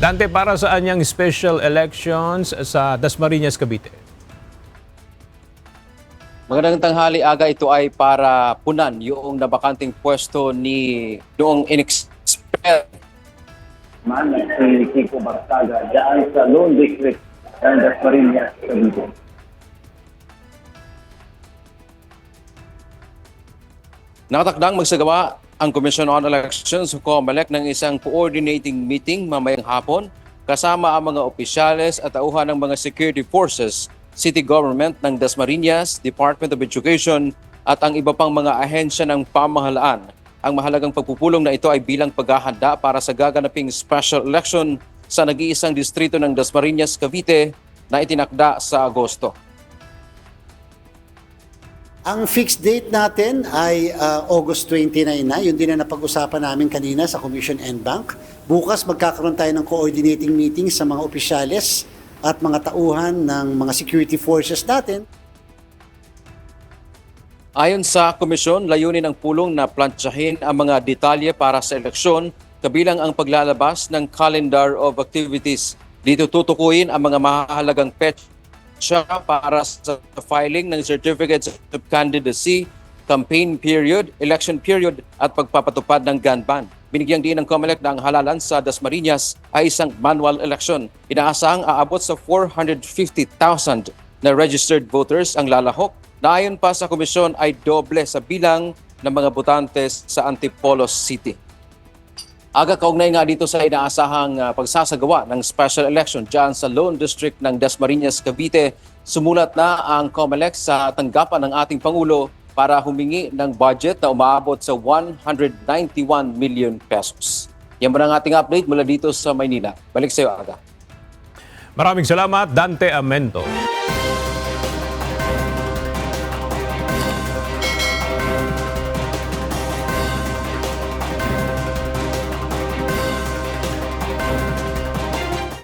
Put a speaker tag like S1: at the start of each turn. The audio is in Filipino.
S1: Dante, para saan yung special elections sa Dasmariñas, Cavite?
S2: Magandang tanghali, Aga. Ito ay para punan yung nabakanting pwesto ni noong in-expect
S3: man si Kiko Bartaga dyan sa Lone District ng Dasmariñas, Cavite.
S2: Nakatakdang magsagawa ang Commission on Elections o COMELEC ng isang coordinating meeting mamayang hapon kasama ang mga opisyales at tauhan ng mga security forces, city government ng Dasmariñas, Department of Education at ang iba pang mga ahensya ng pamahalaan. Ang mahalagang pagpupulong na ito ay bilang paghahanda para sa gaganaping special election sa nag-iisang distrito ng Dasmariñas, Cavite na itinakda sa Agosto.
S4: Ang fixed date natin ay August 29 na. Yun din na napag-usapan namin kanina sa Commission and Bank. Bukas magkakaroon tayo ng coordinating meeting sa mga opisyales at mga tauhan ng mga security forces natin.
S2: Ayon sa komisyon, layunin ng pulong na plantsahin ang mga detalye para sa eleksyon kabilang ang paglalabas ng calendar of activities. Dito tutukuyin ang mga mahalagang petsa para sa filing ng certificates of candidacy, campaign period, election period at pagpapatupad ng gun ban. Binigyang diin ng COMELEC na ang halalan sa Dasmariñas ay isang manual election. Inaasahang aabot sa 450,000 na registered voters ang lalahok na ayon pa sa komisyon ay doble sa bilang ng mga botantes sa Antipolo City. Aga kaugnay nga dito sa inaasahang pagsasagawa ng special election dyan sa Lone District ng Dasmariñas, Cavite, sumulat na ang COMELEC sa tanggapan ng ating Pangulo para humingi ng budget na umaabot sa 191 million pesos. Yan mo ang ating update mula dito sa Maynila. Balik sa iyo, Aga.
S1: Maraming salamat, Dante Amento.